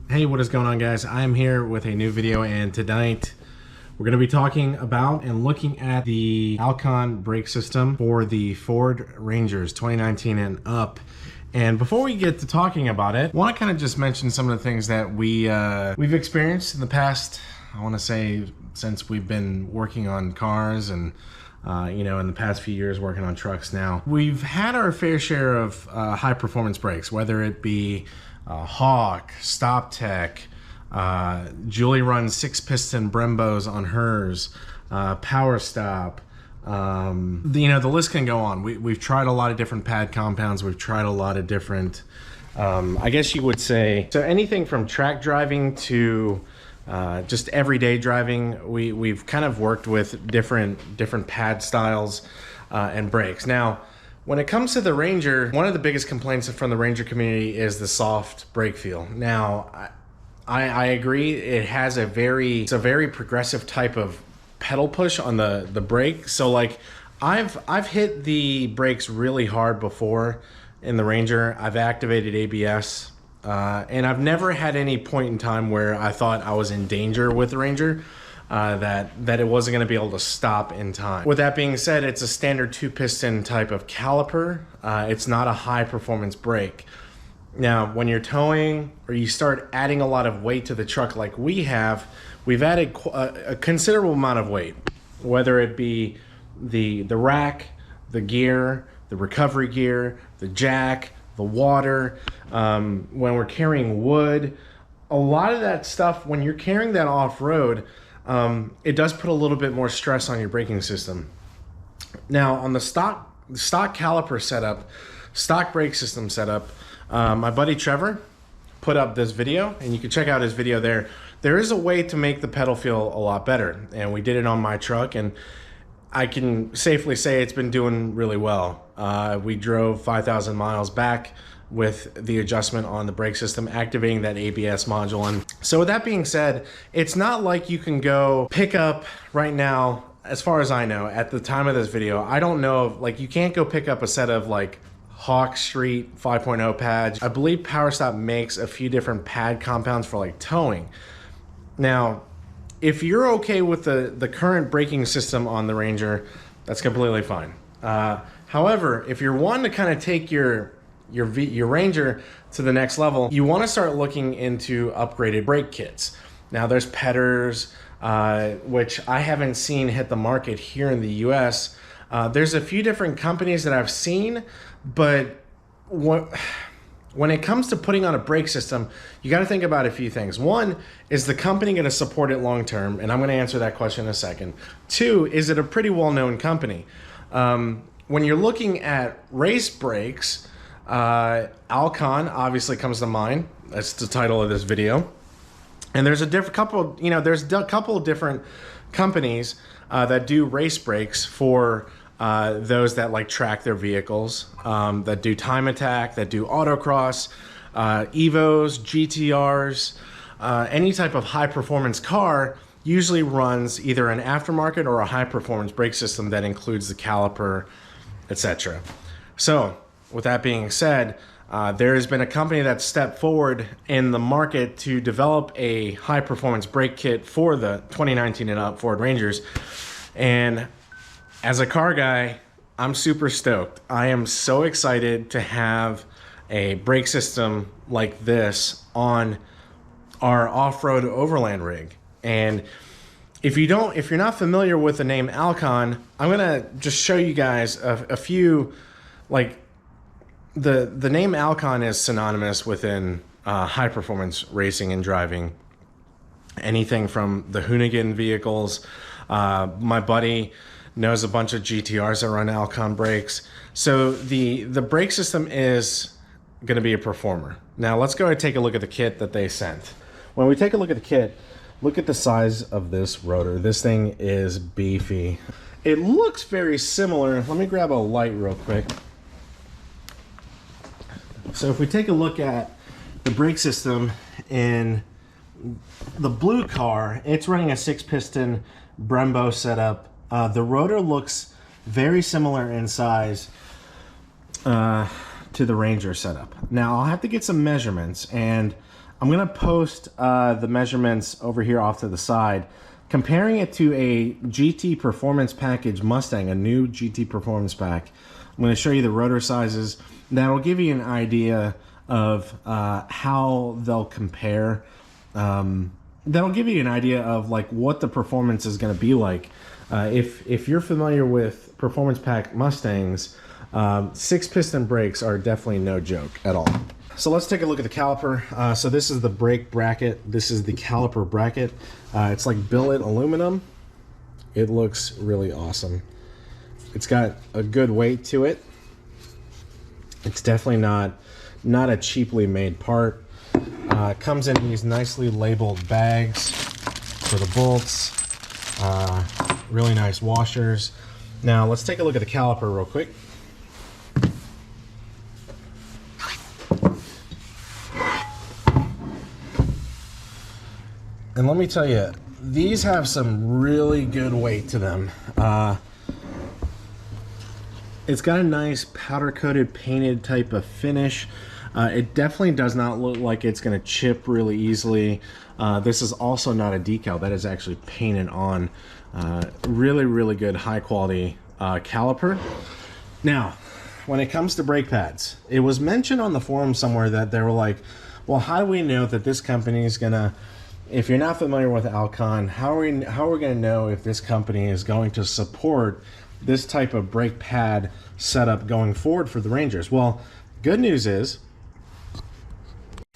Hey, what is going on, guys? I'm here with a new video, and tonight we're going to be talking about and looking at the Alcon brake system for the Ford Rangers 2019 and up. And before we get to talking about it, I want to kind of just mention some of the things that we've experienced in the past, I want to say, since we've been working on cars and you know, in the past few years working on trucks now. We've had our fair share of high performance brakes, whether it be Hawk, Stop Tech, Julie runs 6-piston Brembos on hers, Power Stop. You know, the list can go on. We've tried a lot of different pad compounds. We've tried a lot of different, I guess you would say, so anything from track driving to just everyday driving. We've kind of worked with different pad styles and brakes. Now, when it comes to the Ranger, one of the biggest complaints from the Ranger community is the soft brake feel. Now, I agree. It's a very progressive type of pedal push on the brake. So like, I've hit the brakes really hard before in the Ranger. I've activated ABS. And I've never had any point in time where I thought I was in danger with the Ranger, that it wasn't going to be able to stop in time. With that being said, it's a standard 2-piston type of caliper. It's not a high performance brake. Now, when you're towing or you start adding a lot of weight to the truck like we've added a considerable amount of weight, whether it be the rack, the gear, the recovery gear, the jack, the water, when we're carrying wood, a lot of that stuff, when you're carrying that off-road, it does put a little bit more stress on your braking system. Now, on the stock caliper setup, stock brake system setup, my buddy Trevor put up this video, and you can check out his video there. There is a way to make the pedal feel a lot better, and we did it on my truck, and I can safely say it's been doing really well. We drove 5,000 miles back with the adjustment on the brake system, activating that ABS module. And so with that being said, it's not like you can go pick up right now, as far as I know, at the time of this video, I don't know if, like, you can't go pick up a set of like Hawk Street 5.0 pads. I believe PowerStop makes a few different pad compounds for like towing. Now, if you're okay with the current braking system on the Ranger, that's completely fine. However, if you're wanting to kind of take your Ranger to the next level, you want to start looking into upgraded brake kits. Now, there's Petters, which I haven't seen hit the market here in the US. There's a few different companies that I've seen, but when it comes to putting on a brake system, you got to think about a few things. One, is the company going to support it long term? And I'm going to answer that question in a second. Two, is it a pretty well-known company? When you're looking at race brakes, Alcon obviously comes to mind. That's the title of this video. And there's a couple, you know, there's a couple of different companies that do race brakes for those that like track their vehicles, that do time attack, that do autocross, Evos, GTRs, any type of high performance car usually runs either an aftermarket or a high performance brake system that includes the caliper, etc. So with that being said, there has been a company that stepped forward in the market to develop a high performance brake kit for the 2019 and up Ford Rangers. And as a car guy, I'm super stoked. I am so excited to have a brake system like this on our off-road overland rig. And if you're not familiar with the name Alcon, I'm gonna just show you guys a few, like, the name Alcon is synonymous within high performance racing and driving. Anything from the Hoonigan vehicles. My buddy knows a bunch of GTRs that run Alcon brakes. So the brake system is going to be a performer. Now let's go ahead and take a look at the kit that they sent. When we take a look at the kit, look at the size of this rotor. This thing is beefy. It looks very similar. Let me grab a light real quick. So if we take a look at the brake system in the blue car, it's running a 6-piston Brembo setup. The rotor looks very similar in size to the Ranger setup. Now I'll have to get some measurements, and I'm gonna post the measurements over here off to the side, comparing it to a GT Performance Package Mustang, a new GT Performance Pack. I'm gonna show you the rotor sizes. That'll give you an idea of how they'll compare. That'll give you an idea of like what the performance is gonna be like. If you're familiar with Performance Pack Mustangs, 6-piston brakes are definitely no joke at all. So let's take a look at the caliper. So this is the brake bracket. This is the caliper bracket. It's like billet aluminum. It looks really awesome. It's got a good weight to it. It's definitely not a cheaply made part. It comes in these nicely labeled bags for the bolts. Really nice washers. Now let's take a look at the caliper real quick. And let me tell you, these have some really good weight to them. It's got a nice powder coated painted type of finish. It definitely does not look like it's going to chip really easily. This is also not a decal. That is actually painted on. Really good high quality caliper. Now, when it comes to brake pads, it was mentioned on the forum somewhere that they were like, well, how do we know that this company is going to, if you're not familiar with Alcon, how are we going to know if this company is going to support this type of brake pad setup going forward for the Rangers? Well, good news is,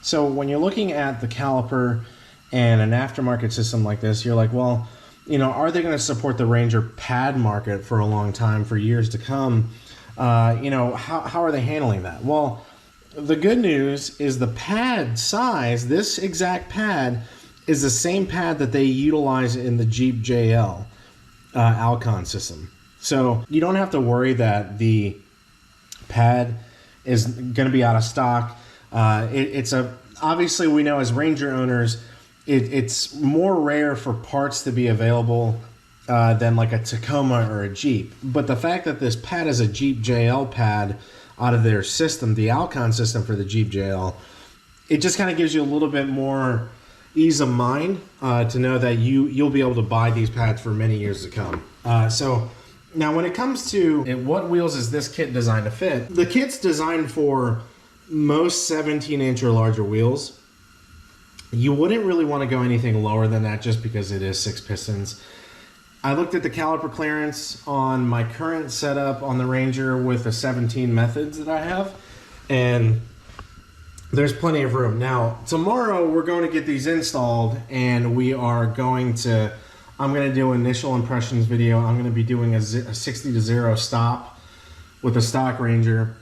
so when you're looking at the caliper and an aftermarket system like this, you're like, well, you know, are they going to support the Ranger pad market for a long time, for years to come? You know, how are they handling that? Well, the good news is the pad size, this exact pad, is the same pad that they utilize in the Jeep JL Alcon system. So you don't have to worry that the pad is going to be out of stock. Obviously we know as Ranger owners, it's more rare for parts to be available than like a Tacoma or a Jeep. But the fact that this pad is a Jeep JL pad out of their system, the Alcon system for the Jeep JL, it just kind of gives you a little bit more ease of mind to know that you'll be able to buy these pads for many years to come. So now when it comes to what wheels is this kit designed to fit, the kit's designed for most 17-inch or larger wheels. You wouldn't really want to go anything lower than that just because it is 6 pistons. I looked at the caliper clearance on my current setup on the Ranger with the 17 methods that I have, and there's plenty of room. Now, tomorrow we're going to get these installed, and we are going to, I'm going to do an initial impressions video. I'm going to be doing a 60-0 stop with a stock Ranger.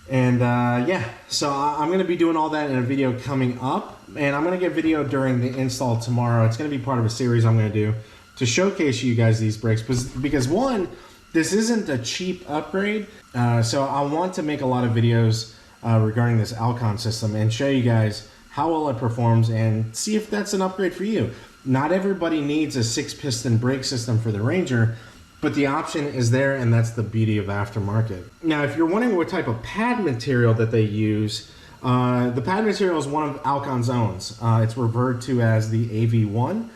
And yeah, so I'm going to be doing all that in a video coming up, and I'm going to get video during the install tomorrow. It's going to be part of a series I'm going to do to showcase you guys these brakes, because one, this isn't a cheap upgrade, so I want to make a lot of videos regarding this Alcon system and show you guys how well it performs and see if that's an upgrade for you. Not everybody needs a 6-piston brake system for the Ranger, but the option is there, and that's the beauty of aftermarket. Now, if you're wondering what type of pad material that they use, the pad material is one of Alcon's own. It's referred to as the AV1.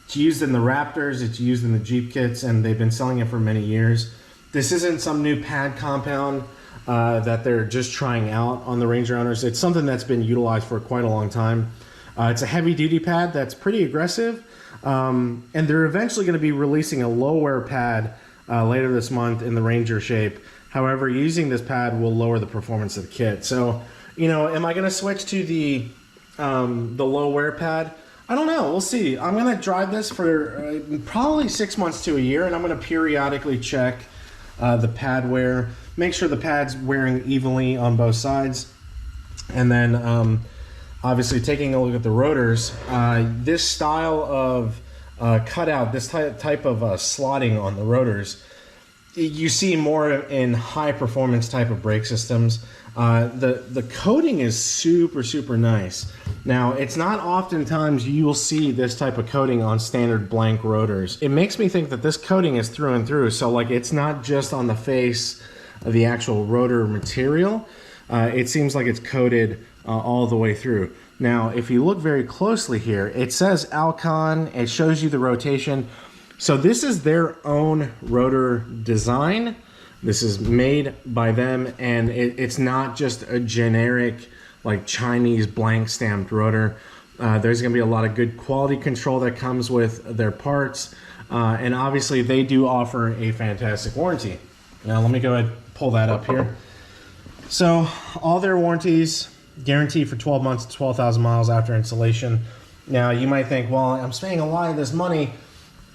It's used in the Raptors, it's used in the Jeep kits, and they've been selling it for many years. This isn't some new pad compound that they're just trying out on the Ranger owners. It's something that's been utilized for quite a long time. It's a heavy-duty pad that's pretty aggressive, and they're eventually going to be releasing a low-wear pad later this month in the Ranger shape. However, using this pad will lower the performance of the kit. So, you know, am I going to switch to the low-wear pad? I don't know. We'll see. I'm going to drive this for probably 6 months to a year, and I'm going to periodically check the pad wear, make sure the pad's wearing evenly on both sides, and then obviously taking a look at the rotors. This style of cutout, this type of slotting on the rotors, you see more in high performance type of brake systems. The coating is super nice. Now, it's not oftentimes you will see this type of coating on standard blank rotors. It makes me think that this coating is through and through, so like it's not just on the face of the actual rotor material. It seems like it's coated all the way through. Now, if you look very closely here, it says Alcon, it shows you the rotation. So this is their own rotor design. This is made by them, and it's not just a generic, like Chinese blank stamped rotor. There's gonna be a lot of good quality control that comes with their parts. And obviously they do offer a fantastic warranty. Now let me go ahead and pull that up here. So all their warranties guaranteed for 12 months, 12,000 miles after installation. Now you might think, well, I'm spending a lot of this money.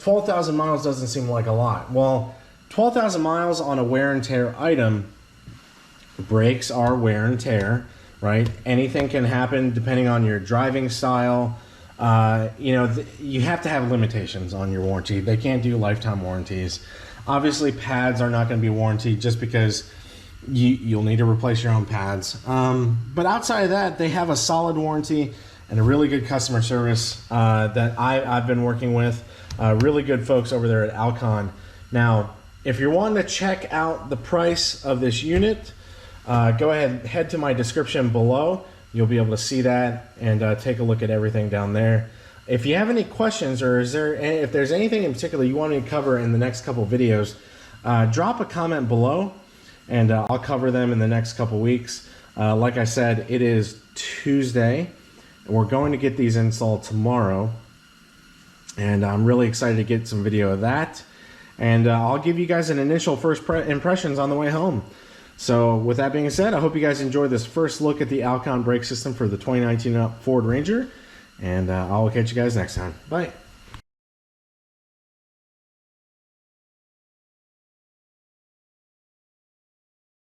12,000 miles doesn't seem like a lot. Well, 12,000 miles on a wear and tear item, brakes are wear and tear, right? Anything can happen depending on your driving style. You know, you have to have limitations on your warranty. They can't do lifetime warranties. Obviously, pads are not going to be warranted just because you'll need to replace your own pads. But outside of that, they have a solid warranty and a really good customer service that I've been working with. Really good folks over there at Alcon. Now, if you're wanting to check out the price of this unit, go ahead, head to my description below. You'll be able to see that and take a look at everything down there. If you have any questions, or if there's anything in particular you want me to cover in the next couple videos, drop a comment below and I'll cover them in the next couple weeks. Like I said, it is Tuesday and we're going to get these installed tomorrow, and I'm really excited to get some video of that, and I'll give you guys an initial first impressions on the way home. So with that being said, I hope you guys enjoyed this first look at the Alcon brake system for the 2019 Ford Ranger, and I'll catch you guys next time. Bye.